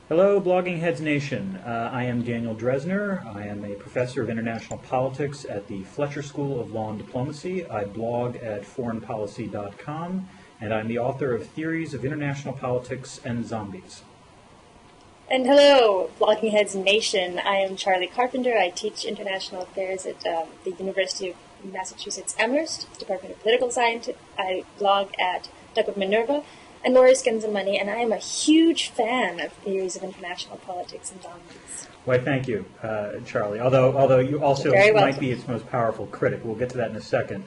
Hello, Blogging Heads Nation. I am Daniel Drezner. I am a professor of international politics at the Fletcher School of Law and Diplomacy. I blog at foreignpolicy.com, and I'm the author of Theories of International Politics and Zombies. And hello, Blogging Heads Nation. I am Charli Carpenter. I teach international affairs at the University of Massachusetts-Amherst, Department of Political Science. I blog at Minerva and Lawyers, Guns, and Money, and I am a huge fan of theories of international politics and zombies. Why, thank you, Charli. Although you also might be its most powerful critic. We'll get to that in a second.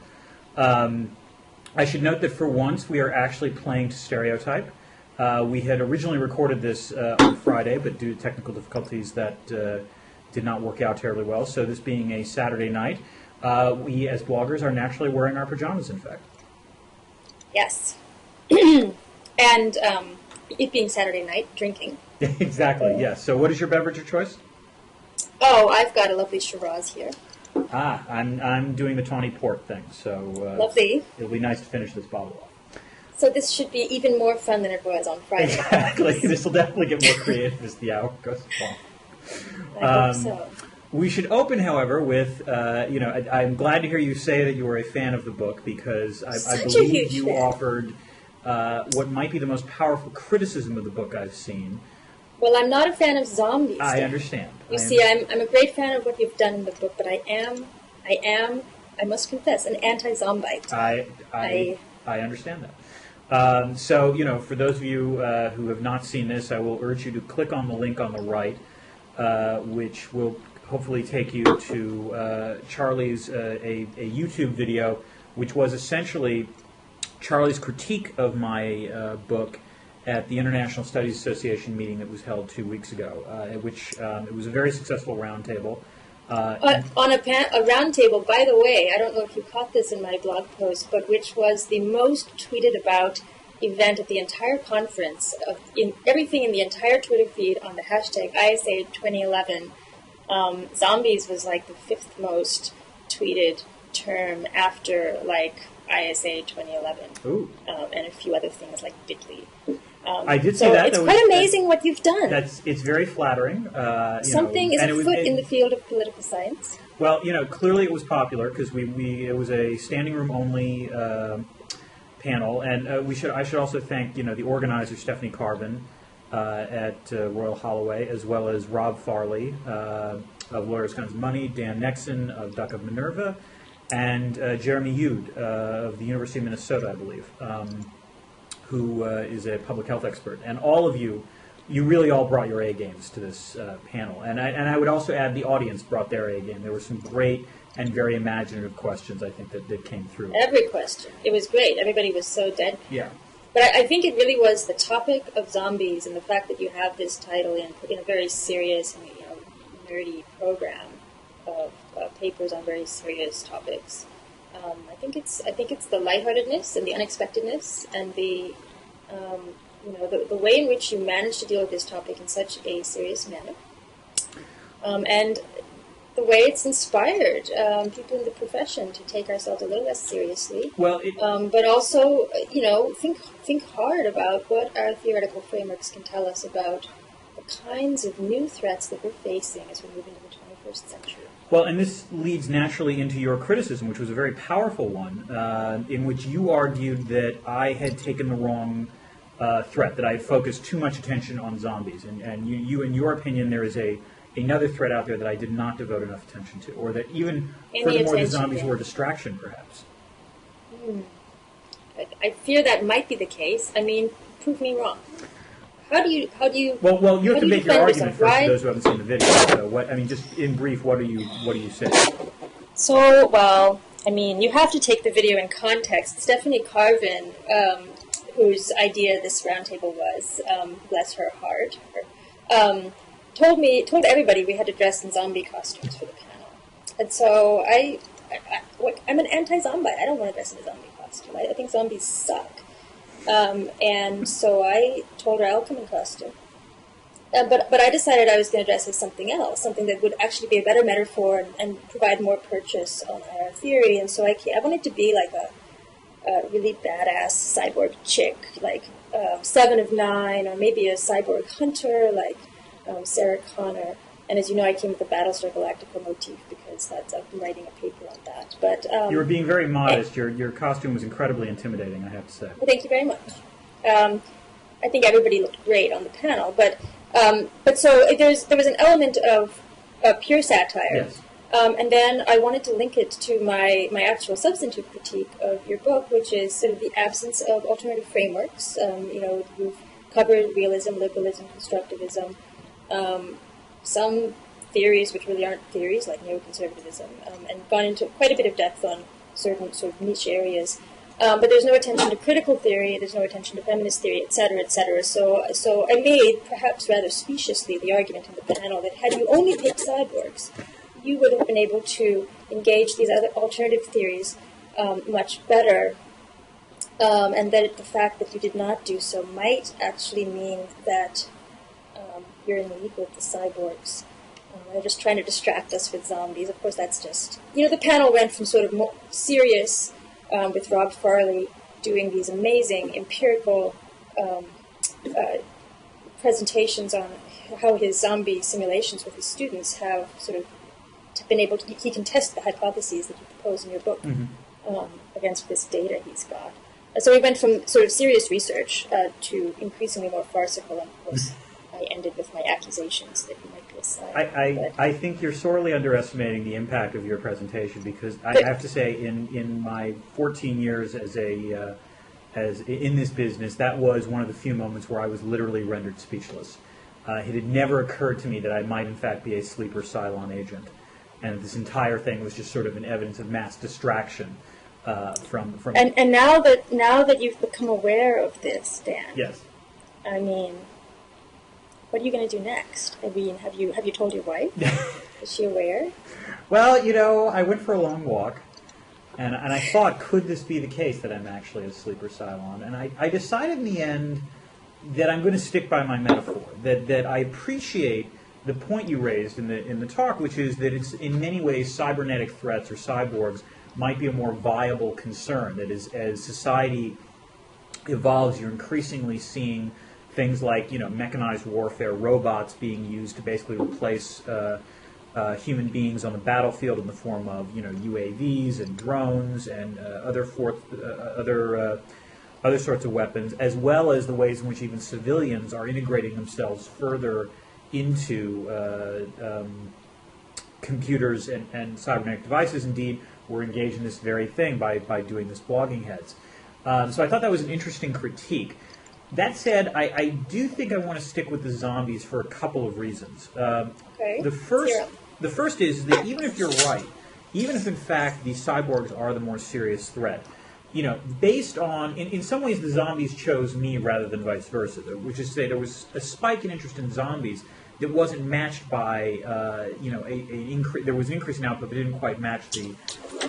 I should note that for once we are actually playing to stereotype. We had originally recorded this on Friday, but due to technical difficulties that did not work out terribly well. So this being a Saturday night, we as bloggers are naturally wearing our pajamas, in fact. Yes. And it being Saturday night, drinking. Exactly, yes. So what is your beverage of choice? Oh, I've got a lovely Shiraz here. I'm doing the tawny port thing, so lovely. It'll be nice to finish this bottle off. So this should be even more fun than it was on Friday. Exactly. This will definitely get more creative as the hour goes on. I hope so. We should open, however, with, I'm glad to hear you say that you are a fan of the book, because I believe you offered what might be the most powerful criticism of the book I've seen. Well, I'm not a fan of zombies. I understand. You see, I'm a great fan of what you've done in the book, but I must confess, an anti-zombite. I understand that. So, for those of you who have not seen this, I will urge you to click on the link on the right, which will hopefully take you to Charli's a YouTube video, which was essentially Charli's critique of my book at the International Studies Association meeting that was held 2 weeks ago, at which it was a very successful roundtable. On a roundtable, by the way, I don't know if you caught this in my blog post, but which was the most tweeted about event at the entire conference, everything in the entire Twitter feed on the hashtag ISA 2011. Zombies was like the 5th most tweeted term after ISA 2011. Ooh. And a few other things like Bitly. I did see that. It's quite amazing what you've done. It's very flattering. Something is afoot in the field of political science. Well, clearly it was popular because it was a standing room only panel, and I should also thank the organizer Stephanie Carbon at Royal Holloway, as well as Rob Farley of Lawyers, Guns, and Money, Dan Nexon of Duck of Minerva, and Jeremy Yude of the University of Minnesota, I believe, who is a public health expert. And all of you really all brought your A games to this panel. And I would also add the audience brought their A game. There were some great and very imaginative questions, I think, that came through. Every question. It was great. Everybody was so dead. Yeah. But I think it really was the topic of zombies and the fact that you have this title in a very serious and nerdy program of papers on very serious topics. I think it's the lightheartedness and the unexpectedness and the way in which you managed to deal with this topic in such a serious manner, and the way it's inspired people in the profession to take ourselves a little less seriously. Well, but also think hard about what our theoretical frameworks can tell us about the kinds of new threats that we're facing as we move into the 21st century. Well, and this leads naturally into your criticism, which was a very powerful one, in which you argued that I had taken the wrong threat, that I had focused too much attention on zombies. And you in your opinion, there is another threat out there that I did not devote enough attention to, or that even, furthermore, the zombies were a distraction, perhaps. I fear that might be the case. I mean, prove me wrong. How do you? Well, you have to make your argument first for those who haven't seen the video. So, just in brief, what do you say? So, you have to take the video in context. Stephanie Carvin, whose idea this roundtable was, bless her heart, told everybody we had to dress in zombie costumes for the panel, and so I'm an anti-zombie. I don't want to dress in a zombie costume. I think zombies suck. And so I told her I'll come in costume. But I decided I was going to dress as something else, something that would actually be a better metaphor and provide more purchase on our theory. And so I wanted to be like a really badass cyborg chick, like Seven of Nine, or maybe a cyborg hunter like Sarah Connor. And as you know, I came with the Battlestar Galactica motif because I've been writing a paper on that. But you were being very modest. Your costume was incredibly intimidating, I have to say. Well, thank you very much. I think everybody looked great on the panel, but so there was an element of pure satire. Yes. And then I wanted to link it to my actual substantive critique of your book, which is sort of the absence of alternative frameworks. You've covered realism, liberalism, constructivism, some theories which really aren't theories, like neoconservatism, and gone into quite a bit of depth on certain sort of niche areas. But there's no attention to critical theory, there's no attention to feminist theory, et cetera, et cetera. So I made, perhaps rather speciously, the argument in the panel that had you only picked cyborgs, you would have been able to engage these other alternative theories much better, and that the fact that you did not do so might actually mean that you're in league with the cyborgs. They're just trying to distract us with zombies. Of course, that's just... the panel went from sort of more serious, with Rob Farley doing these amazing empirical presentations on how his zombie simulations with his students have sort of been able to... He can test the hypotheses that you propose in your book against this data he's got. So we went from sort of serious research to increasingly more farcical, and of course... I ended with my accusations that you might be a side. I think you're sorely underestimating the impact of your presentation, because I have to say, in my 14 years as in this business, that was one of the few moments where I was literally rendered speechless. It had never occurred to me that I might in fact be a sleeper Cylon agent, and this entire thing was just sort of an evidence of mass distraction from. And now that you've become aware of this, Dan. Yes. I mean, what are you going to do next? I mean, have you told your wife? Is she aware? Well, I went for a long walk, and I thought, could this be the case that I'm actually a sleeper Cylon? And I decided in the end that I'm going to stick by my metaphor, that I appreciate the point you raised in the talk, which is that it's in many ways cybernetic threats or cyborgs might be a more viable concern. That is, as society evolves, you're increasingly seeing things like mechanized warfare, robots being used to basically replace human beings on the battlefield in the form of UAVs and drones and other sorts of weapons, as well as the ways in which even civilians are integrating themselves further into computers and cybernetic devices. Indeed, we're engaged in this very thing by doing this blogging heads. So I thought that was an interesting critique. That said, I do think I want to stick with the zombies for a couple of reasons. Okay. The first is that even if you're right, even if in fact the cyborgs are the more serious threat, based on, in some ways the zombies chose me rather than vice versa, which is to say there was a spike in interest in zombies that wasn't matched by, there was an increase in output, but it didn't quite match the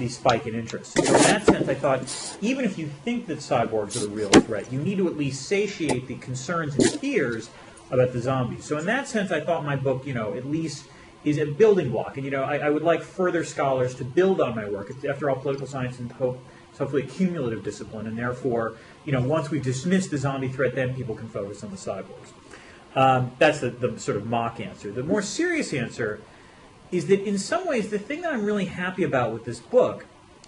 spike in interest. So in that sense, I thought, even if you think that cyborgs are the real threat, you need to at least satiate the concerns and fears about the zombies. So in that sense, I thought my book, at least is a building block. And, I would like further scholars to build on my work. It's, after all, political science and it's hopefully a cumulative discipline, and therefore, once we've dismissed the zombie threat, then people can focus on the cyborgs. That's the sort of mock answer. The more serious answer is that in some ways the thing that I'm really happy about with this book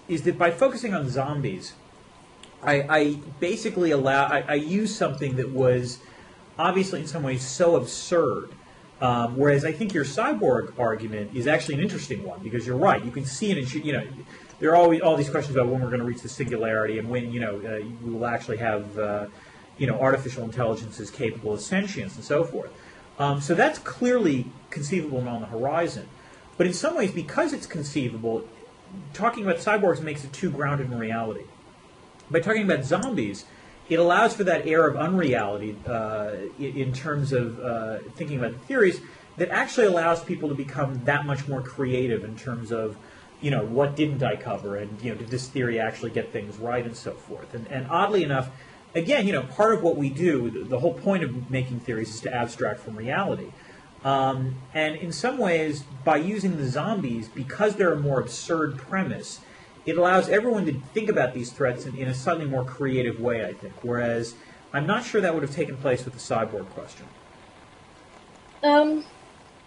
is that by focusing on zombies, I basically I use something that was obviously in some ways so absurd, whereas I think your cyborg argument is actually an interesting one, because you're right. You can see it, there are always all these questions about when we're going to reach the singularity and when we will actually have artificial intelligences capable of sentience and so forth. So that's clearly conceivable and on the horizon. But in some ways, because it's conceivable, talking about cyborgs makes it too grounded in reality. By talking about zombies, it allows for that air of unreality in terms of thinking about the theories that actually allows people to become that much more creative in terms of, what didn't I cover, and did this theory actually get things right, and so forth. And oddly enough, again, part of what we do, the whole point of making theories is to abstract from reality. And in some ways, by using the zombies, because they're a more absurd premise, it allows everyone to think about these threats in a slightly more creative way, I think. Whereas I'm not sure that would have taken place with the cyborg question.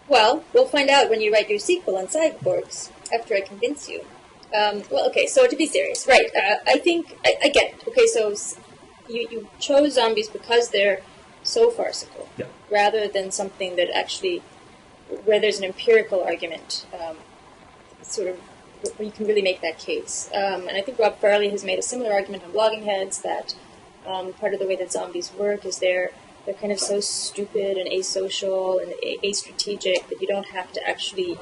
Well, we'll find out when you write your sequel on cyborgs, after I convince you. Well, okay, so to be serious, right, I think, I get it. Okay, so you chose zombies because they're so farcical, Yeah. rather than something that actually, where there's an empirical argument, sort of, where you can really make that case. And I think Rob Farley has made a similar argument on Blogging Heads that part of the way that zombies work is they're kind of so stupid and asocial and astrategic that you don't have to actually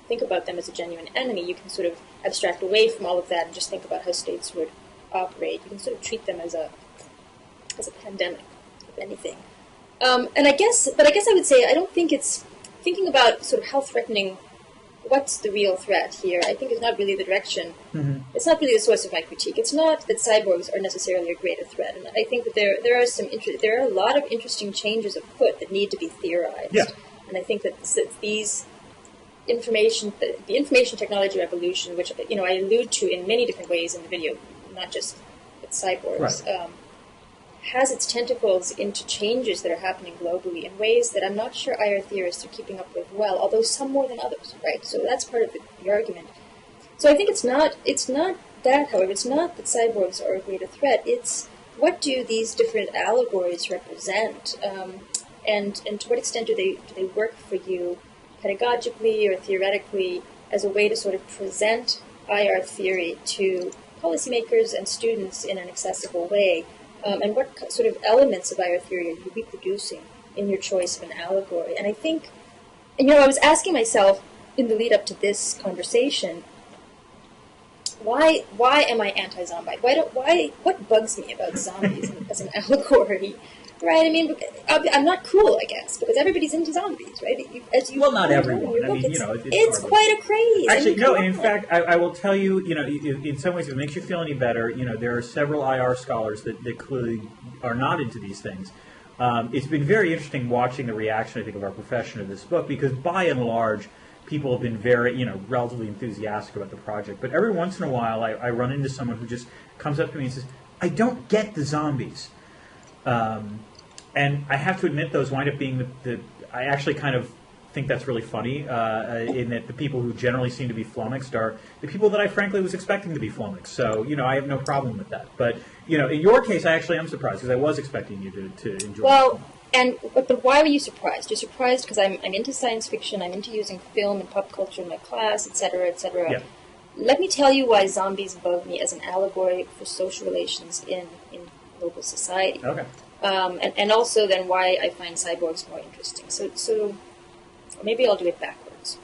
think about them as a genuine enemy. You can sort of abstract away from all of that and just think about how states would operate. You can sort of treat them as a pandemic, if anything. And I guess I would say I don't think it's thinking about sort of how threatening. What's the real threat here? I think is not really the direction. Mm-hmm. It's not really the source of my critique. It's not that cyborgs are necessarily a greater threat, and I think that there are a lot of interesting changes afoot that need to be theorized. Yeah. And I think that the information technology revolution, which I allude to in many different ways in the video, not just with cyborgs. Right. Has its tentacles into changes that are happening globally in ways that I'm not sure IR theorists are keeping up with well, although some more than others, right? So that's part of the argument. So I think it's not that, however, it's not that cyborgs are a greater threat, it's what do these different allegories represent, and to what extent do they work for you pedagogically or theoretically as a way to sort of present IR theory to policymakers and students in an accessible way. And what sort of elements of IR theory are you reproducing in your choice of an allegory? And I think, I was asking myself in the lead up to this conversation, why am I anti-zombie? What bugs me about zombies as an allegory? Right? I mean, I'm not cool, I guess, because everybody's into zombies, right? Well, not everyone. I mean, it's quite a craze. Actually, no. And in fact, I will tell you, in some ways, if it makes you feel any better, there are several IR scholars that clearly are not into these things. It's been very interesting watching the reaction, I think, of our profession to this book, because by and large, people have been very, relatively enthusiastic about the project. But every once in a while, I run into someone who just comes up to me and says, "I don't get the zombies." And I have to admit, those wind up being I actually kind of think that's really funny, in that the people who generally seem to be flummoxed are the people that I frankly was expecting to be flummoxed. So, I have no problem with that. But, in your case, I actually am surprised, because I was expecting you to enjoy it. Well, but why were you surprised? You're surprised because I'm into science fiction, I'm into using film and pop culture in my class, etc., etc. Yeah. Let me tell you why zombies bug me as an allegory for social relations in global society. Okay. And also then why I find cyborgs more interesting. So maybe I'll do it backwards.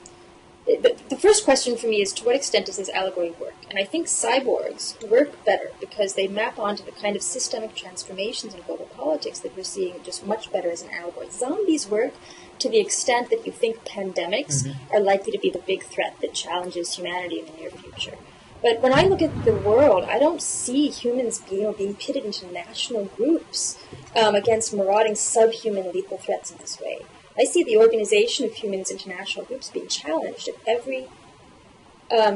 The first question for me is, to what extent does this allegory work? And I think cyborgs work better because they map onto the kind of systemic transformations in global politics that we're seeing just much better as an allegory. Zombies work to the extent that you think pandemics are likely to be the big threat that challenges humanity in the near future. But when I look at the world, I don't see humans being pitted into national groups against marauding subhuman lethal threats in this way. I see the organization of humans into national groups being challenged at every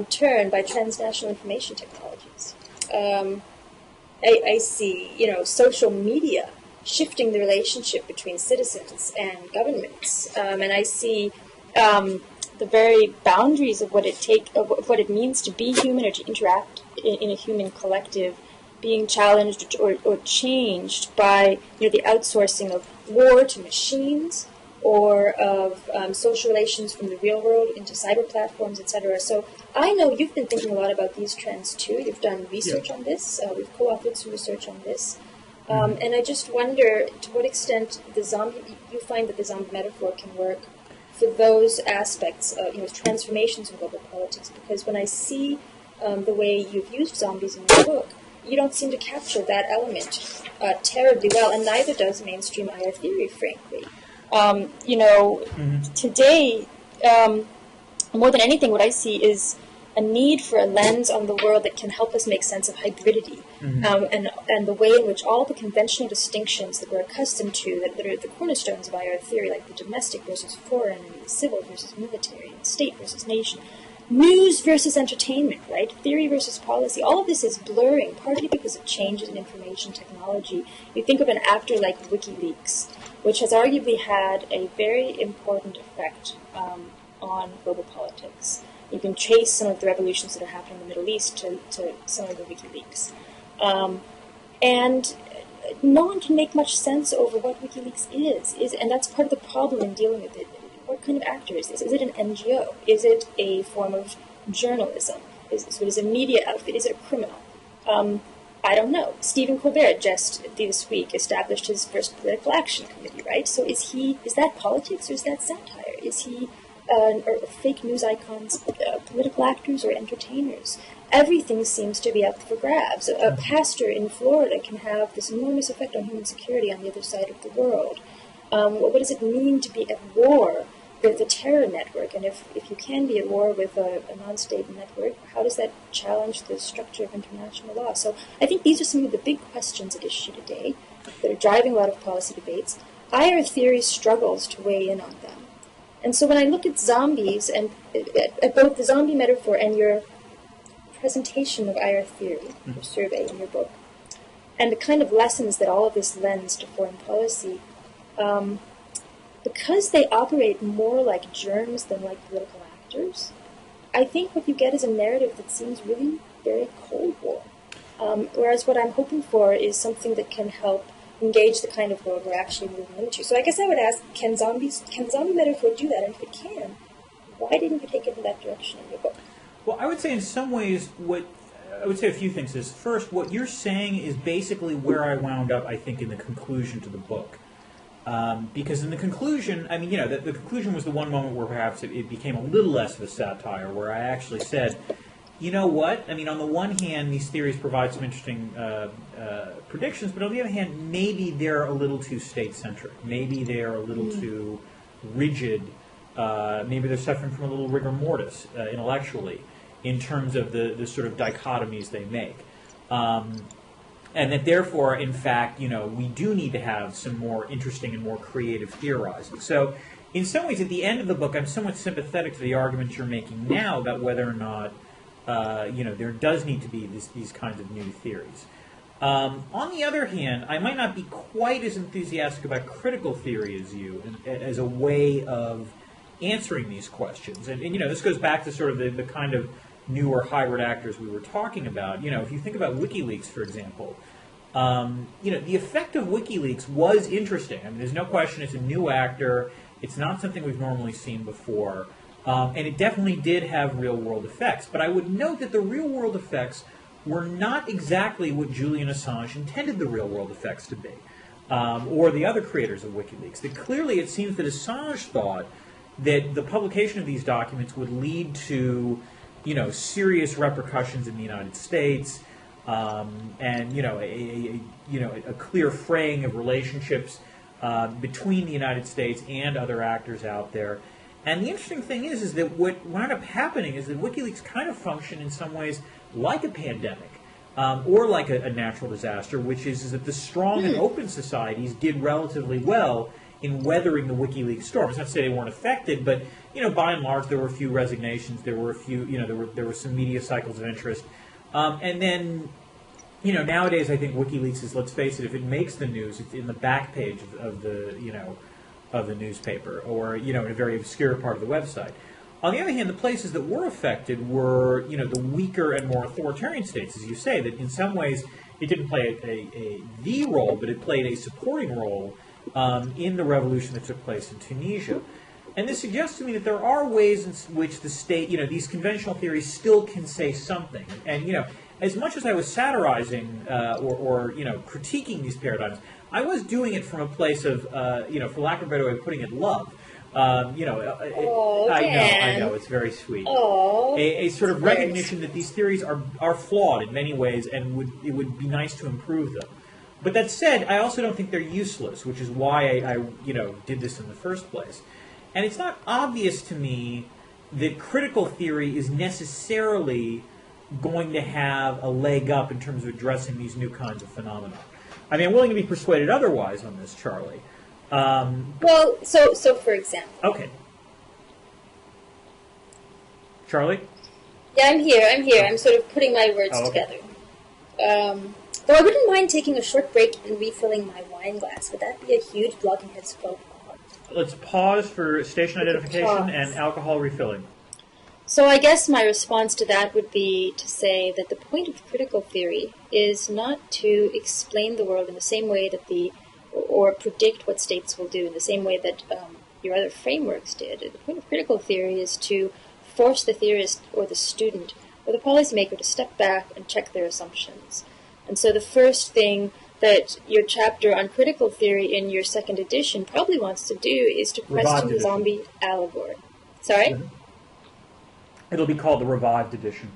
turn by transnational information technologies. I see, social media shifting the relationship between citizens and governments, and I see the very boundaries of what it means to be human or to interact in a human collective being challenged or changed by the outsourcing of war to machines, or of social relations from the real world into cyber platforms, etc. So I know you've been thinking a lot about these trends too. You've done research on this. We've co-authored some research on this. And I just wonder to what extent you find that the zombie metaphor can work for those aspects of transformations in global politics. Because when I see the way you've used zombies in your book, you don't seem to capture that element terribly well, and neither does mainstream IR theory, frankly. Today, more than anything, what I see is a need for a lens on the world that can help us make sense of hybridity, and the way in which all the conventional distinctions that we're accustomed to, that are the cornerstones of IR theory, like the domestic versus foreign, and the civil versus military, and state versus nation, news versus entertainment, right? Theory versus policy. All of this is blurring, partly because of changes in information technology. You think of an actor like WikiLeaks, which has arguably had a very important effect on global politics. You can trace some of the revolutions that are happening in the Middle East to some of the WikiLeaks. And no one can make much sense over what WikiLeaks is, and that's part of the problem in dealing with it. What kind of actor is this? Is it an NGO? Is it a form of journalism? Is it a media outfit? Is it a criminal? I don't know. Stephen Colbert just this week established his first political action committee, right? So is that politics or is that satire? Is he or fake news icons, political actors or entertainers? Everything seems to be up for grabs. A pastor in Florida can have this enormous effect on human security on the other side of the world. What does it mean to be at war with a terror network? And if you can be at war with a non-state network, how does that challenge the structure of international law? So I think these are some of the big questions at issue today that are driving a lot of policy debates. IR theory struggles to weigh in on them. And so when I look at zombies, and at both the zombie metaphor and your presentation of IR theory, your survey in your book, and the kind of lessons that all of this lends to foreign policy, because they operate more like germs than like political actors, I think what you get is a narrative that seems really very Cold War. Whereas what I'm hoping for is something that can help engage the kind of world we're actually moving into. So I guess I would ask, can zombie metaphor do that? And if it can, why didn't you take it in that direction in your book? Well, I would say in some ways, I would say a few things is, first, what you're saying is basically where I wound up, I think, in the conclusion to the book. Because in the conclusion, I mean, the conclusion was the one moment where perhaps it became a little less of a satire, where I actually said, you know what? I mean, on the one hand, these theories provide some interesting predictions, but on the other hand, maybe they're a little too state-centric. Maybe they're a little too rigid. Maybe they're suffering from a little rigor mortis intellectually in terms of the sort of dichotomies they make. And that therefore, in fact, we do need to have some more interesting and more creative theorizing. So in some ways, at the end of the book, I'm somewhat sympathetic to the arguments you're making now about whether or not there does need to be these kinds of new theories. On the other hand, I might not be quite as enthusiastic about critical theory as you, as a way of answering these questions. And this goes back to sort of the kind of newer hybrid actors we were talking about. If you think about WikiLeaks, for example, the effect of WikiLeaks was interesting. I mean, there's no question it's a new actor. It's not something we've normally seen before. And it definitely did have real-world effects. But I would note that the real-world effects were not exactly what Julian Assange intended the real-world effects to be, or the other creators of WikiLeaks. That clearly it seems that Assange thought that the publication of these documents would lead to, serious repercussions in the United States, and a clear fraying of relationships between the United States and other actors out there. And the interesting thing is that what wound up happening is that WikiLeaks kind of functioned in some ways like a pandemic, or like a natural disaster, which is that the strong and open societies did relatively well in weathering the WikiLeaks storm. It's not to say they weren't affected, but by and large, there were a few resignations. There were a few, there were some media cycles of interest, and then, nowadays I think WikiLeaks is, let's face it, if it makes the news, it's in the back page of the newspaper, or in a very obscure part of the website. On the other hand, the places that were affected were the weaker and more authoritarian states, as you say. That in some ways it didn't play the role, but it played a supporting role in the revolution that took place in Tunisia. And this suggests to me that there are ways in which the state, these conventional theories still can say something. And as much as I was satirizing or critiquing these paradigms, I was doing it from a place of, for lack of a better way of putting it, love. I know, it's very sweet. A sort of recognition that these theories are flawed in many ways, and it would be nice to improve them. But that said, I also don't think they're useless, which is why I did this in the first place. And it's not obvious to me that critical theory is necessarily going to have a leg up in terms of addressing these new kinds of phenomena. I mean, I'm willing to be persuaded otherwise on this, Charlie. So for example. Okay. Charlie? Yeah, I'm here. I'm sort of putting my words okay. together. Though I wouldn't mind taking a short break and refilling my wine glass. Would that be a huge Blogging Heads faux pas? Let's pause for station identification and alcohol refilling. So I guess my response to that would be to say that the point of critical theory is not to explain the world in the same way that or predict what states will do in the same way that your other frameworks did. The point of critical theory is to force the theorist or the student or the policymaker to step back and check their assumptions. And so the first thing that your chapter on critical theory in your second edition probably wants to do is to question the zombie allegory. Sorry? Mm-hmm. It'll be called the revived edition.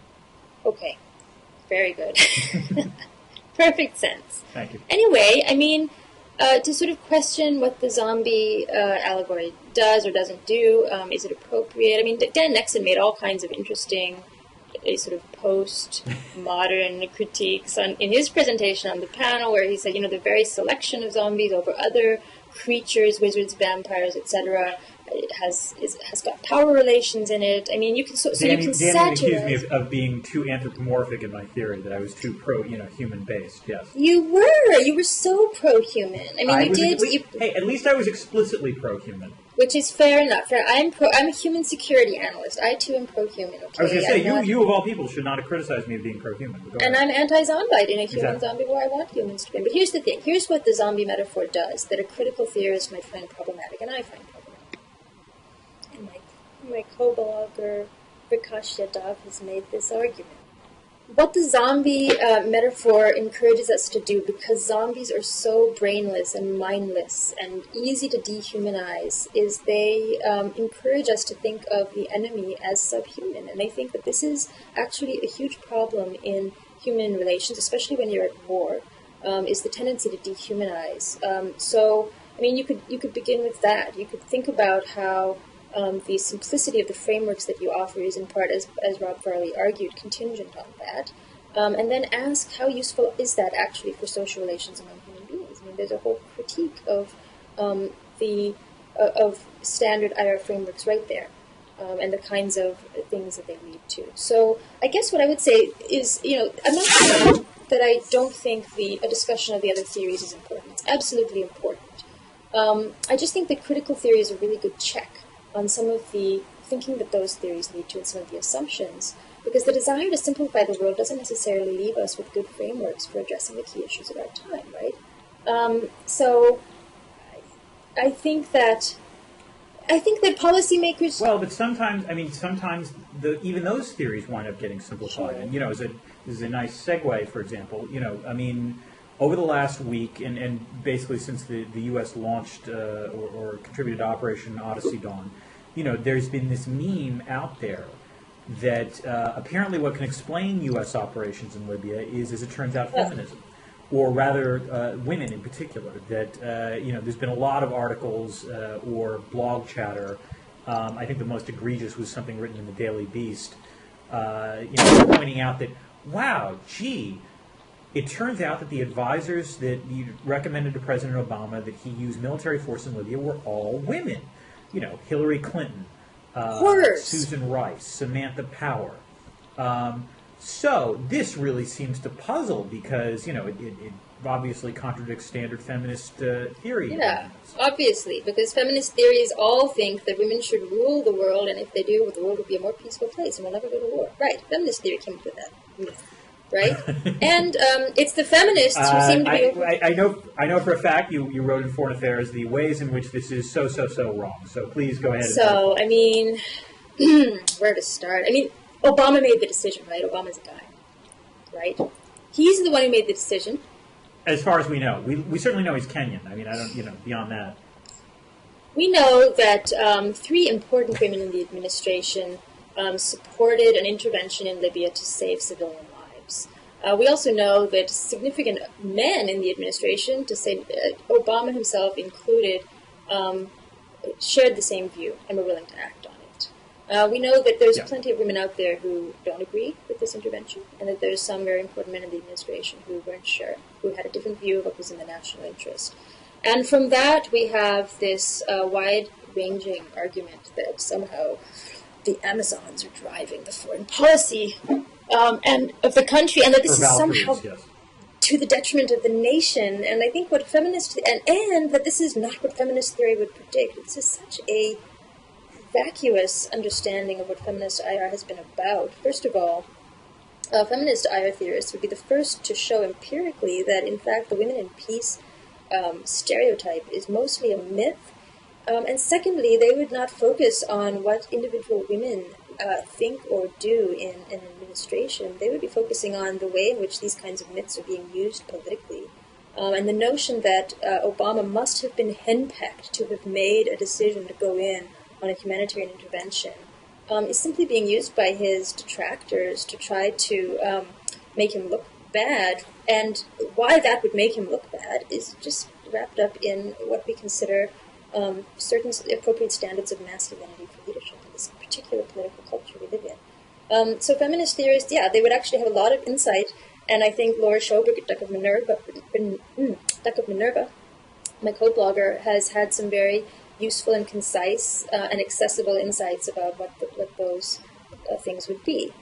Okay. Very good. Perfect sense. Thank you. Anyway, I mean, to sort of question what the zombie allegory does or doesn't do, is it appropriate? I mean, Dan Nexon made all kinds of interesting sort of post-modern critiques in his presentation on the panel, where he said, the very selection of zombies over other creatures, wizards, vampires, etc., it has got power relations in it. I mean, you can Danny satirize. accused me of being too anthropomorphic in my theory, that I was too human based. Yes, you were so pro-human. I mean, hey, at least I was explicitly pro-human, which is fair enough. I'm a human security analyst. I too am pro-human. Okay? I was going to say you of all people should not have criticized me of being pro-human. And I'm anti-zombite in a human zombie where I want humans to be. But here's the thing. Here's what the zombie metaphor does that a critical theorist might find problematic, and I find problematic. And my co-blogger Prakash Yadav has made this argument. What the zombie metaphor encourages us to do, because zombies are so brainless and mindless and easy to dehumanize, is they encourage us to think of the enemy as subhuman. And I think that this is actually a huge problem in human relations, especially when you're at war, is the tendency to dehumanize. So, I mean, you could begin with that. You could think about how the simplicity of the frameworks that you offer is in part, as Rob Farley argued, contingent on that. And then ask, how useful is that actually for social relations among human beings? I mean, there's a whole critique of of standard IR frameworks right there, and the kinds of things that they lead to. So I guess what I would say is, I'm not saying that I don't think a discussion of the other theories is important. It's absolutely important. I just think that critical theory is a really good check on some of the thinking that those theories lead to and some of the assumptions, because the desire to simplify the world doesn't necessarily leave us with good frameworks for addressing the key issues of our time, right? So I think that policymakers... Well, but sometimes even those theories wind up getting simplified. Sure. And, this is a nice segue, for example. Over the last week, and basically since the U.S. launched or contributed to Operation Odyssey Dawn, there's been this meme out there that apparently what can explain U.S. operations in Libya is, as it turns out, feminism, or rather women in particular. That there's been a lot of articles or blog chatter. I think the most egregious was something written in the Daily Beast, pointing out that, wow, gee, it turns out that the advisors that you recommended to President Obama that he use military force in Libya were all women. Hillary Clinton, Susan Rice, Samantha Power. So this really seems to puzzle because, it obviously contradicts standard feminist theory. Yeah, obviously, because feminist theories all think that women should rule the world, and if they do, the world will be a more peaceful place and we'll never go to war. Right, feminist theory came up with that. Right, and it's the feminists who seem to be. I know for a fact you wrote in Foreign Affairs the ways in which this is so wrong. So please go ahead. So I mean, where to start? I mean, Obama made the decision, right? Obama's a guy, right? He's the one who made the decision. As far as we know, we certainly know he's Kenyan. I mean, I don't beyond that. We know that 3 important women in the administration supported an intervention in Libya to save civilian lives. We also know that significant men in the administration, to say Obama himself included, shared the same view and were willing to act on it. We know that there's plenty of women out there who don't agree with this intervention, and that there's some very important men in the administration who weren't sure, who had a different view of what was in the national interest. And from that, we have this wide-ranging argument that somehow the Amazons are driving the foreign policy and of the country, and that this is somehow to the detriment of the nation. And I think what feminist and that this is not what feminist theory would predict. This is such a vacuous understanding of what feminist IR has been about. First of all, feminist IR theorists would be the first to show empirically that, in fact, the women in peace stereotype is mostly a myth. And secondly, they would not focus on what individual women think or do in an administration. They would be focusing on the way in which these kinds of myths are being used politically. And the notion that Obama must have been henpecked to have made a decision to go in on a humanitarian intervention is simply being used by his detractors to try to make him look bad. And why that would make him look bad is just wrapped up in what we consider certain appropriate standards of masculinity for leadership in this particular political culture we live in. So feminist theorists, they would actually have a lot of insight, and I think Laura Schoberg, Duck of Minerva, my co-blogger, has had some very useful and concise and accessible insights about what those things would be.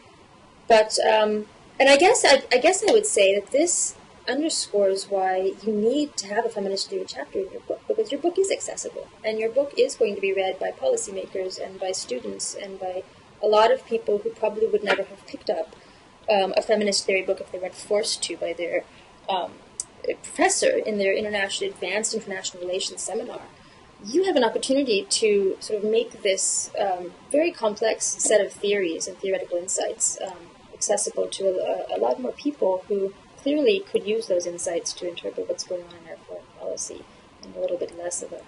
But and I guess I would say that this underscores why you need to have a feminist theory chapter in your book, because your book is accessible, and your book is going to be read by policymakers and by students and by a lot of people who probably would never have picked up a feminist theory book if they weren't forced to by their professor in their advanced international relations seminar. You have an opportunity to sort of make this very complex set of theories and theoretical insights accessible to a lot more people who clearly could use those insights to interpret what's going on in our foreign policy in a little bit less of a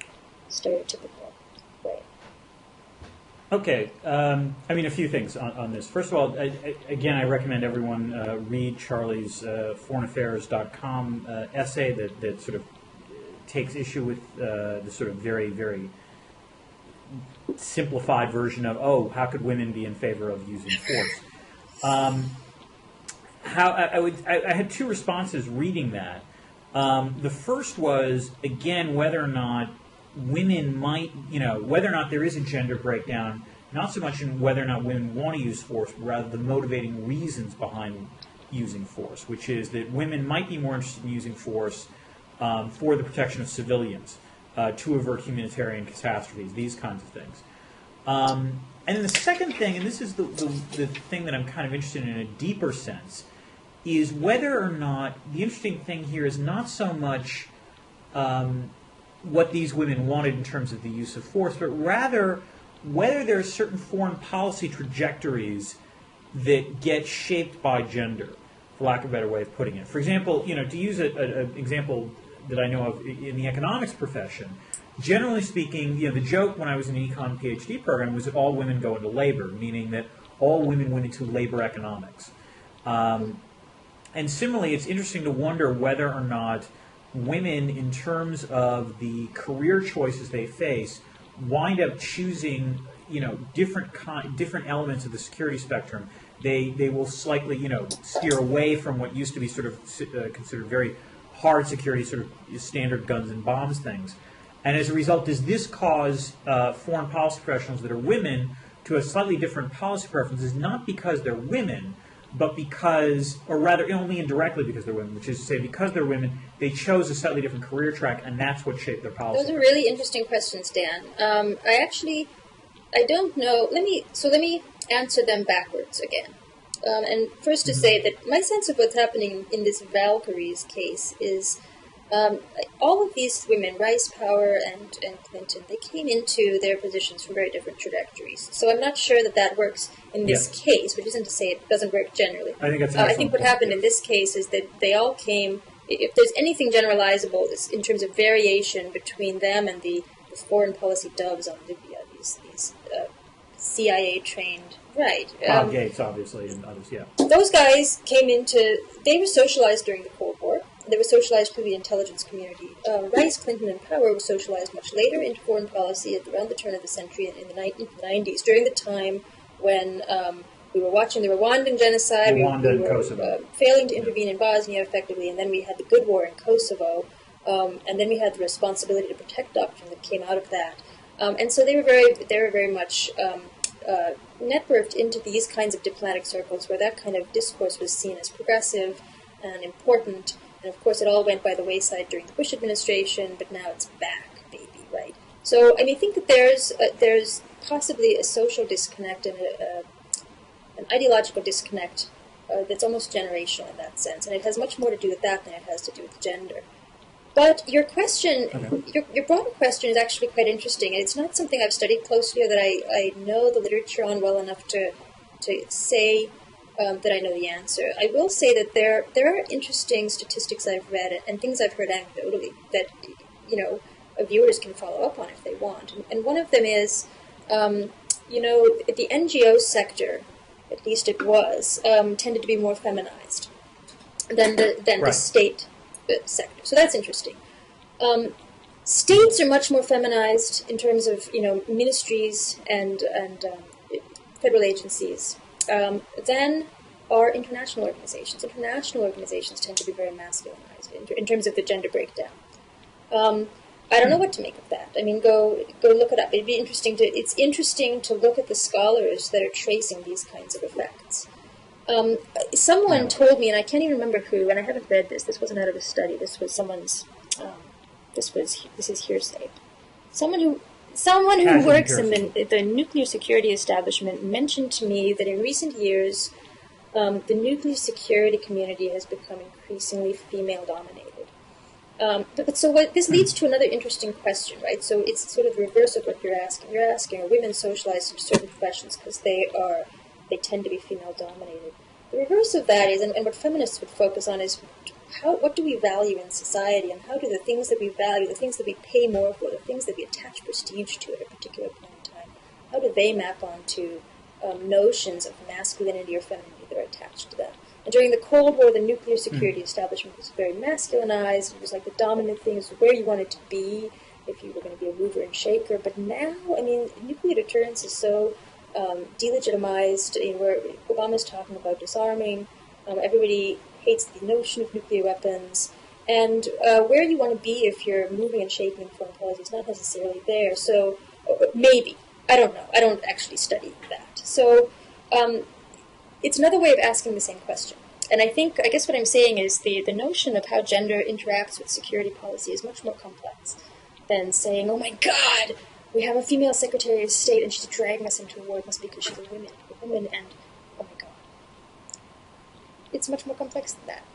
stereotypical way. Okay. I mean, a few things on this. First of all, I recommend everyone read Charli's foreignaffairs.com essay that sort of takes issue with the sort of very, very simplified version of, how could women be in favor of using force? I had two responses reading that. The first was, again, whether or not women might, whether or not there is a gender breakdown, not so much in whether or not women want to use force, but rather the motivating reasons behind using force, which is that women might be more interested in using force for the protection of civilians, to avert humanitarian catastrophes, these kinds of things. And then the second thing, and this is the thing that I'm kind of interested in a deeper sense, is whether or not, the interesting thing here is not so much what these women wanted in terms of the use of force, but rather whether there are certain foreign policy trajectories that get shaped by gender, for lack of a better way of putting it. For example, to use an example that I know of in the economics profession, generally speaking, the joke when I was in the econ PhD program was that all women go into labor, meaning that all women went into labor economics. And similarly, it's interesting to wonder whether or not women, in terms of the career choices they face, wind up choosing, different elements of the security spectrum. They will slightly, steer away from what used to be sort of considered very hard security, sort of standard guns and bombs things. And as a result, does this cause foreign policy professionals that are women to have slightly different policy preferences, not because they're women, but because, or rather only indirectly because they're women, which is to say because they're women, they chose a slightly different career track, and that's what shaped their policy. Those are really interesting questions, Dan. I don't know. Let me answer them backwards again. And first to say that my sense of what's happening in this Valkyries case is all of these women, Rice, Power, and Clinton, they came into their positions from very different trajectories. So I'm not sure that works in this case, which isn't to say it doesn't work generally. I think that's I think what happened in this case is that they all came, if there's anything generalizable in terms of variation between them and the foreign policy doves on Libya, these CIA-trained, right. Bob Gates, obviously, and others, Those guys they were socialized during the Cold War. They were socialized through the intelligence community. Rice, Clinton, and Power were socialized much later into foreign policy at around the turn of the century in the 90s, during the time when we were watching the Rwandan genocide. We were failing to intervene in Bosnia effectively, and then we had the good war in Kosovo, and then we had the responsibility to protect doctrine that came out of that. And so they were very much networked into these kinds of diplomatic circles where that kind of discourse was seen as progressive and important. And of course, it all went by the wayside during the Bush administration, but now it's back, baby, right? So, I mean, I think that there's possibly a social disconnect and an ideological disconnect that's almost generational in that sense, and it has much more to do with that than it has to do with gender. But your question, your broader question is actually quite interesting, and it's not something I've studied closely or that I know the literature on well enough to say that I know the answer. I will say that there are interesting statistics I've read and things I've heard anecdotally that, you know, viewers can follow up on if they want. And one of them is, you know, the NGO sector, at least it was, tended to be more feminized than the state sector. So that's interesting. States are much more feminized in terms of, you know, ministries and federal agencies than are international organizations. International organizations tend to be very masculinized in terms of the gender breakdown. I don't know what to make of that. I mean, go look it up. It'd be interesting it's interesting to look at the scholars that are tracing these kinds of effects. Someone told me, and I can't even remember who, and I haven't read this. This wasn't out of a study. This was someone's. This is hearsay. Someone who works in the nuclear security establishment mentioned to me that in recent years, the nuclear security community has become increasingly female-dominated. This leads to another interesting question, right? So it's sort of the reverse of what you're asking. You're asking, are women socialized in certain professions because they tend to be female-dominated? The reverse of that is, and what feminists would focus on is, what do we value in society, and how do the things that we value, the things that we pay more for, the things that we attach prestige to at a particular point in time, how do they map onto notions of masculinity or femininity that are attached to them? And during the Cold War, the nuclear security establishment was very masculinized. It was like the dominant thing is where you wanted to be if you were going to be a mover and shaker. But now, I mean, nuclear deterrence is so delegitimized. You know, where Obama's talking about disarming. Everybody hates the notion of nuclear weapons. And where you want to be if you're moving and shaking in foreign policy is not necessarily there. So maybe. I don't know. I don't actually study that. So it's another way of asking the same question. And I guess what I'm saying is the notion of how gender interacts with security policy is much more complex than saying, oh my God, we have a female Secretary of State and she's dragging us into a war. It must be because she's a woman and, oh my God. It's much more complex than that.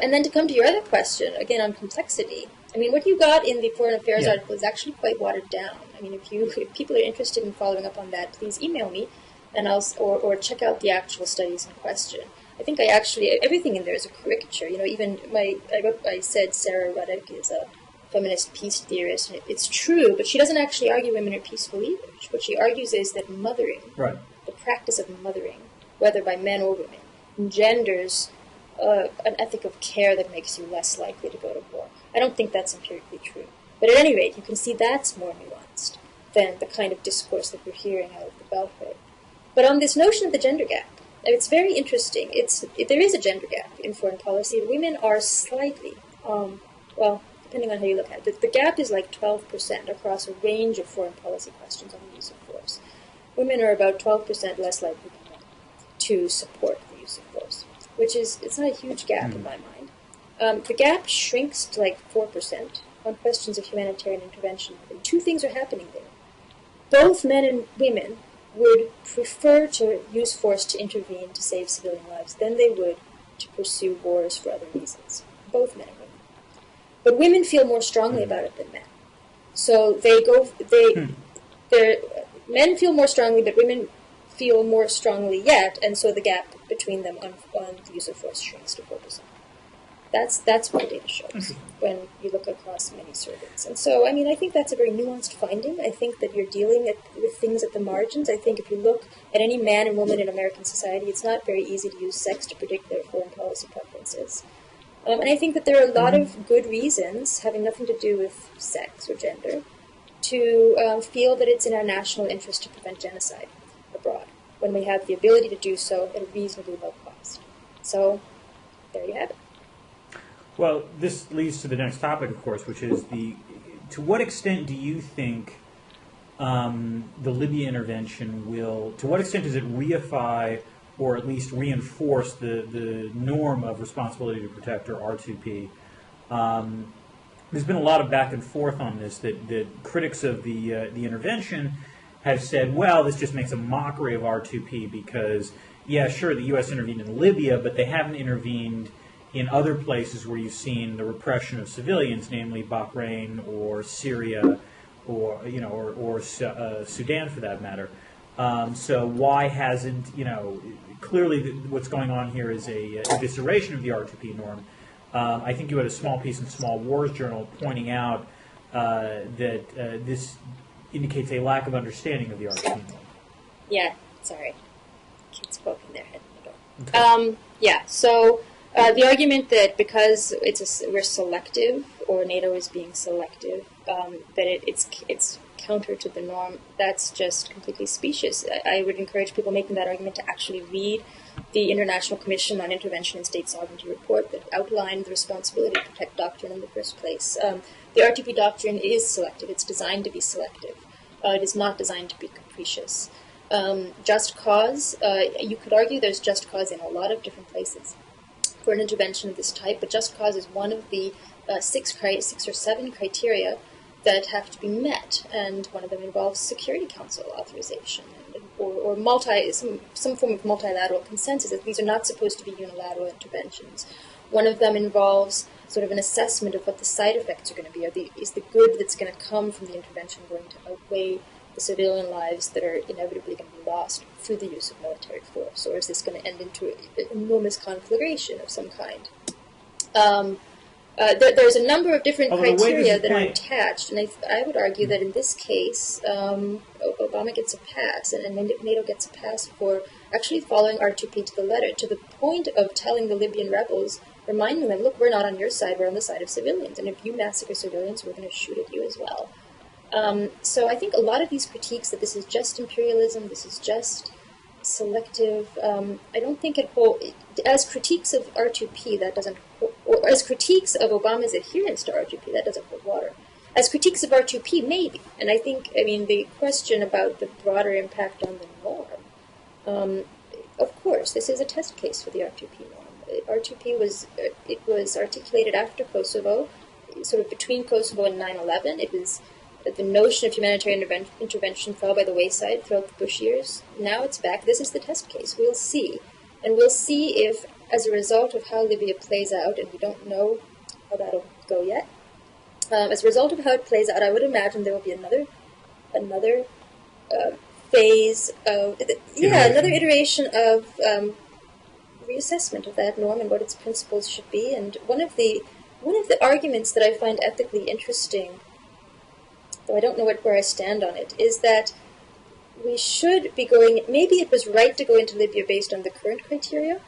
And then to come to your other question, again on complexity, I mean, what you got in the Foreign Affairs article is actually quite watered down. I mean, if people are interested in following up on that, please email me, and or check out the actual studies in question. I think everything in there is a caricature. You know, even I said Sarah Ruddock is a feminist peace theorist, and it's true, but she doesn't actually argue women are peaceful either. What she argues is that mothering, the practice of mothering, whether by men or women, engenders an ethic of care that makes you less likely to go to war. I don't think that's empirically true. But at any rate, you can see that's more nuanced than the kind of discourse that we're hearing out of the Beltway. But on this notion of the gender gap, it's very interesting. There is a gender gap in foreign policy. Women are slightly, depending on how you look at it, the gap is like 12% across a range of foreign policy questions on the use of force. Women are about 12% less likely than men to support the use of force, which is, it's not a huge gap in my mind. The gap shrinks to like 4% on questions of humanitarian intervention. And two things are happening there. Both men and women would prefer to use force to intervene to save civilian lives than they would to pursue wars for other reasons. Both men and women. But women feel more strongly about it than men. So men feel more strongly, but women feel more strongly yet, and so the gap between them on the use of force shrinks to 4%. That's what data shows when you look across many surveys. And so, I mean, I think that's a very nuanced finding. I think that you're dealing with things at the margins. I think if you look at any man and woman in American society, it's not very easy to use sex to predict their foreign policy preferences. And I think that there are a lot of good reasons, having nothing to do with sex or gender, to feel that it's in our national interest to prevent genocide abroad, when we have the ability to do so at a reasonably low cost. So, there you have it. Well, this leads to the next topic, of course, which is to what extent do you think the Libya intervention will, to what extent does it reify or at least reinforce the norm of responsibility to protect, or R2P? There's been a lot of back and forth on this, that critics of the intervention have said, well, this just makes a mockery of R2P because, yeah, sure, the U.S. intervened in Libya, but they haven't intervened in other places where you've seen the repression of civilians, namely Bahrain or Syria, or Sudan for that matter. So why hasn't, clearly what's going on here is a evisceration of the R2P norm. I think you had a small piece in Small Wars Journal pointing out that this indicates a lack of understanding of the R2P norm. Yeah, sorry. Kids poking their head in the door. Okay. So the argument that because we're selective, or NATO is being selective, that it's counter to the norm, that's just completely specious. I would encourage people making that argument to actually read the International Commission on Intervention in State Sovereignty report that outlined the responsibility to protect doctrine in the first place. The RTP doctrine is selective. It's designed to be selective. It is not designed to be capricious. Just cause, you could argue there's just cause in a lot of different places for an intervention of this type, but just cause is one of the six or seven criteria that have to be met, and one of them involves Security Council authorization or some form of multilateral consensus. That these are not supposed to be unilateral interventions. One of them involves sort of an assessment of what the side effects are going to be. Is the good that's going to come from the intervention going to outweigh the civilian lives that are inevitably going to be lost through the use of military force, or is this going to end into an enormous conflagration of some kind? There's a number of different criteria that are attached, and I would argue that in this case, Obama gets a pass, and NATO gets a pass for actually following R2P to the letter, to the point of telling the Libyan rebels, reminding them, look, we're not on your side, we're on the side of civilians, and if you massacre civilians, we're going to shoot at you as well. So I think a lot of these critiques that this is just imperialism, this is just selective, I don't think it holds. As critiques of R2P, that doesn't hold, or as critiques of Obama's adherence to R2P, that doesn't hold water. As critiques of R2P, maybe. And I think, the question about the broader impact on the norm, of course, this is a test case for the R2P norm. R2P was articulated after Kosovo, sort of between Kosovo and 9/11. It was the notion of humanitarian intervention fell by the wayside throughout the Bush years. Now it's back. This is the test case. We'll see. And we'll see if, as a result of how Libya plays out, and we don't know how that'll go yet, as a result of how it plays out, I would imagine there will be another phase of, another iteration of reassessment of that norm and what its principles should be. And one of the arguments that I find ethically interesting, though I don't know where I stand on it, is that we should be going, maybe it was right to go into Libya based on the current criteria,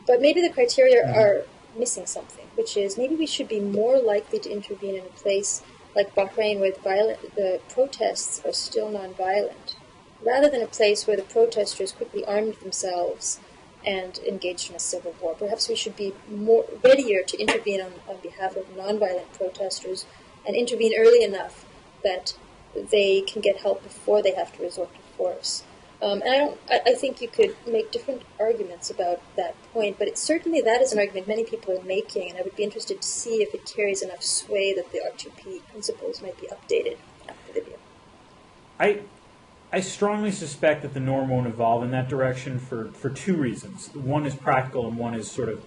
but maybe the criteria are missing something, which is maybe we should be more likely to intervene in a place like Bahrain where the protests are still nonviolent, rather than a place where the protesters quickly armed themselves and engaged in a civil war. Perhaps we should be more readier to intervene on behalf of nonviolent protesters and intervene early enough that they can get help before they have to resort to force. And I think you could make different arguments about that point, but certainly that is an argument many people are making, and I would be interested to see if it carries enough sway that the R2P principles might be updated after Libya. I strongly suspect that the norm won't evolve in that direction for two reasons. One is practical, and one is sort of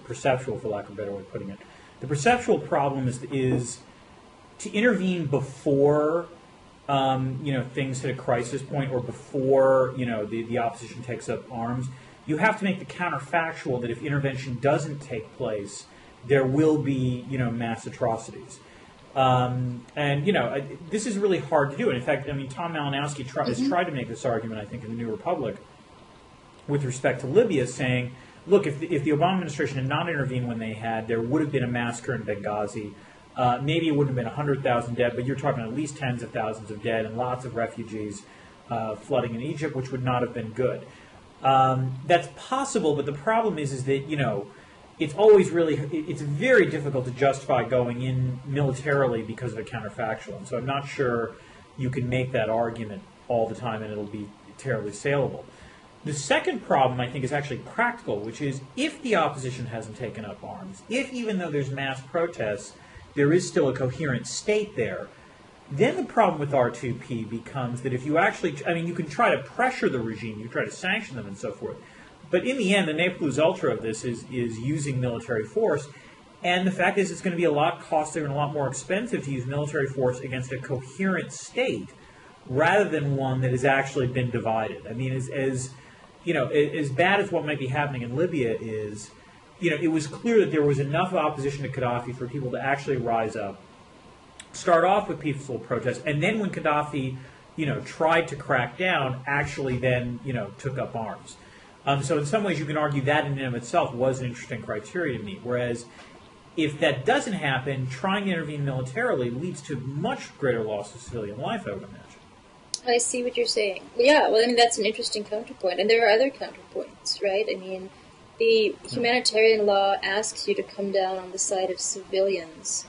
perceptual, for lack of a better way of putting it. The perceptual problem is to intervene before things hit a crisis point, or before the opposition takes up arms. You have to make the counterfactual that if intervention doesn't take place, there will be mass atrocities. This is really hard to do. And in fact, Tom Malinowski has tried to make this argument, I think, in the New Republic with respect to Libya, saying, look, if the Obama administration had not intervened when they had, there would have been a massacre in Benghazi. Maybe it wouldn't have been 100,000 dead, but you're talking at least tens of thousands of dead and lots of refugees flooding in Egypt, which would not have been good. That's possible, but the problem is that, it's very difficult to justify going in militarily because of a counterfactual. And so I'm not sure you can make that argument all the time and it'll be terribly saleable. The second problem, I think, is actually practical, which is if the opposition hasn't taken up arms, if even though there's mass protests, there is still a coherent state there, then the problem with R2P becomes that if you actually, I mean, you can try to pressure the regime, you try to sanction them and so forth, but in the end, the ne plus ultra of this is using military force, and the fact is it's going to be a lot costlier and a lot more expensive to use military force against a coherent state rather than one that has actually been divided. I mean, as bad as what might be happening in Libya is, it was clear that there was enough opposition to Qaddafi for people to actually rise up, start off with peaceful protests, and then when Qaddafi, tried to crack down, actually then, took up arms. So in some ways you can argue that in and of itself was an interesting criteria to me, whereas if that doesn't happen, trying to intervene militarily leads to much greater loss of civilian life, I would imagine. I see what you're saying. Yeah, well, I mean, that's an interesting counterpoint. And there are other counterpoints, right? I mean, the humanitarian law asks you to come down on the side of civilians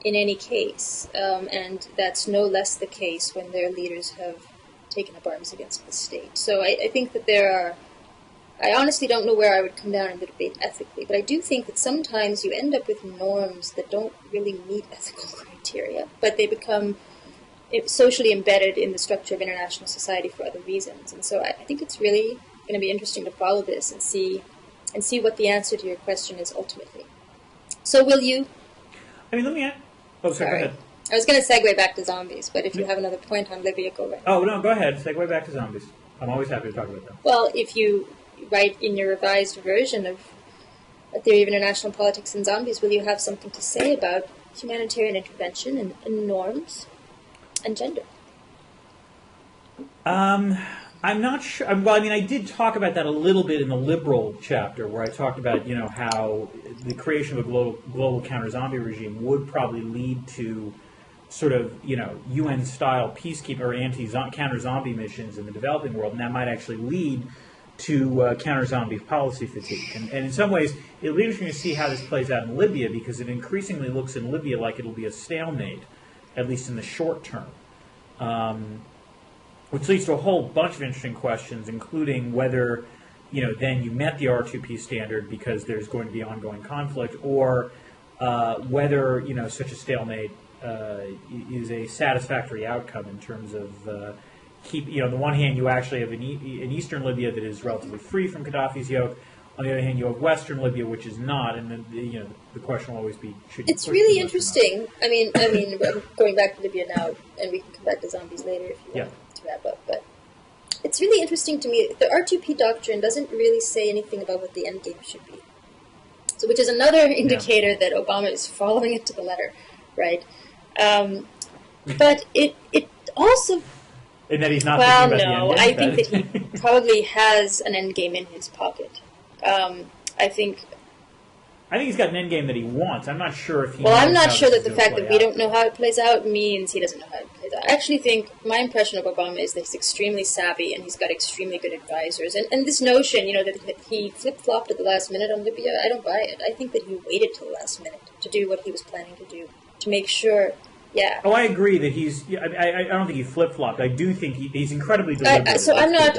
in any case. And that's no less the case when their leaders have taken up arms against the state. So I think that there are... I honestly don't know where I would come down in the debate ethically, but I do think that sometimes you end up with norms that don't really meet ethical criteria, but they become socially embedded in the structure of international society for other reasons. And so I think it's really going to be interesting to follow this and see what the answer to your question is ultimately. So will you... I mean, let me... Oh, sorry, go ahead. I was going to segue back to zombies, but if you have another point on Libya, go right. Oh, no, go ahead. Segue back to zombies. I'm always happy to talk about them. Well, if you write in your revised version of A Theory of International Politics and Zombies, will you have something to say about humanitarian intervention and norms and gender? I'm not sure. Well, I mean, I did talk about that a little bit in the liberal chapter, where I talked about, how the creation of a global counter-zombie regime would probably lead to sort of, UN-style peacekeeping or counter-zombie missions in the developing world, and that might actually lead to counter-zombie policy fatigue. And in some ways, it'll be interesting to see how this plays out in Libya, because it increasingly looks in Libya like it'll be a stalemate, at least in the short term. Which leads to a whole bunch of interesting questions, including whether, then you met the R2P standard because there's going to be ongoing conflict, or whether, such a stalemate is a satisfactory outcome in terms of on the one hand, you actually have an eastern Libya that is relatively free from Qaddafi's yoke. On the other hand, you have western Libya, which is not, and then the question will always be: should you? It's really interesting. I mean, I'm going back to Libya now, and we can come back to zombies later if you want to wrap up. But it's really interesting to me. The R2P doctrine doesn't really say anything about what the end game should be. So, which is another indicator that Obama is following it to the letter, right? But it also. And that he's not well, thinking about no, the end game. I think that he probably has an end game in his pocket. I think he's got an end game that he wants. I'm not sure if he. Well, I'm not sure that the fact that we don't know how it plays out means he doesn't know how it plays out. I actually think my impression of Obama is that he's extremely savvy and he's got extremely good advisors. And this notion, that he flip-flopped at the last minute on Libya, I don't buy it. I think that he waited till the last minute to do what he was planning to do, to make sure. Yeah. Oh, I agree that he's. I don't think he flip-flopped. I do think he's incredibly deliberate. So I'm not.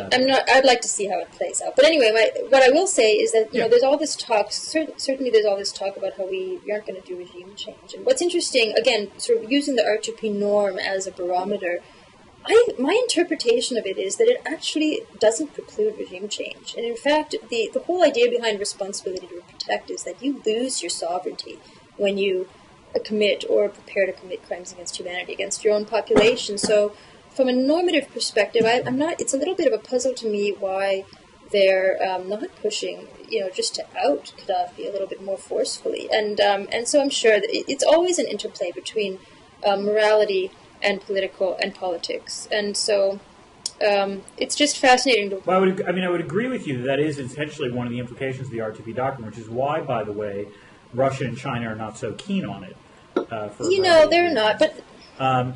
I'd like to see how it plays out. But anyway, what I will say is that there's all this talk. Certainly, there's all this talk about how we aren't going to do regime change. And what's interesting, again, sort of using the R2P norm as a barometer, my interpretation of it is that it actually doesn't preclude regime change. And in fact, the whole idea behind responsibility to protect is that you lose your sovereignty when you commit or prepare to commit crimes against humanity, against your own population. So from a normative perspective, it's a little bit of a puzzle to me why they're not pushing, just to out Qaddafi a little bit more forcefully. And so I'm sure that it's always an interplay between morality and politics. And so it's just fascinating to... Well, I would agree with you that is essentially one of the implications of the R2P doctrine, which is why, by the way, Russia and China are not so keen on it. They're not, but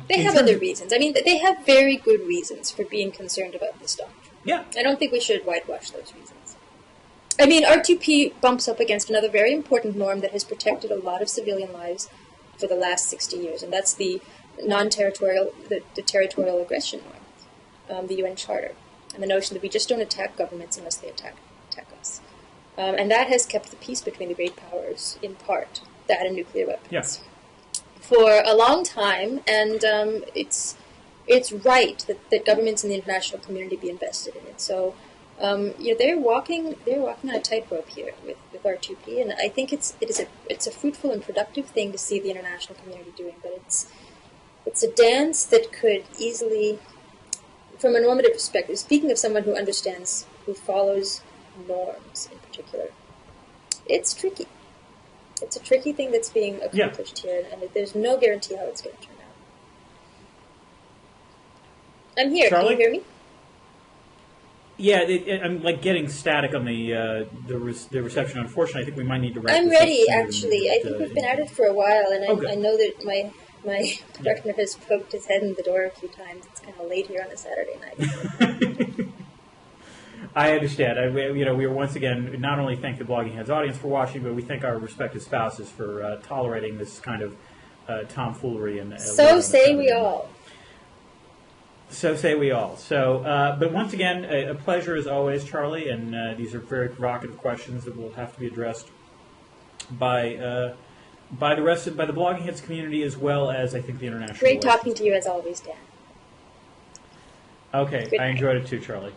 they have other reasons. I mean, they have very good reasons for being concerned about this doctrine. Yeah. I don't think we should whitewash those reasons. I mean, R2P bumps up against another very important norm that has protected a lot of civilian lives for the last 60 years, and that's the non-territorial, the territorial aggression norm, the UN Charter, and the notion that we just don't attack governments unless they attack us. And that has kept the peace between the great powers, in part, that and nuclear weapons, for a long time, and it's right that governments and the international community be invested in it. So, they're walking on a tightrope here with R2P, and I think it's a fruitful and productive thing to see the international community doing, but it's a dance that could easily, from a normative perspective, speaking of someone who understands, who follows norms in particular, it's tricky. It's a tricky thing that's being accomplished here, and there's no guarantee how it's going to turn out. I'm here. Charli? Can you hear me? Yeah, I'm like getting static on the reception. Unfortunately, I think we might need to wrap I'm this ready, up soon, actually. I think we've been at it for a while, and I know that my partner has poked his head in the door a few times. It's kind of late here on a Saturday night. I understand. We are once again not only thank the Blogging Heads audience for watching, but we thank our respective spouses for tolerating this kind of tomfoolery. And so say we all. So say we all. So, but once again, a pleasure as always, Charli. And these are very provocative questions that will have to be addressed by the Blogging Heads community as well as I think the international. Great talking to you as always, Dan. Okay, I enjoyed it too, Charli.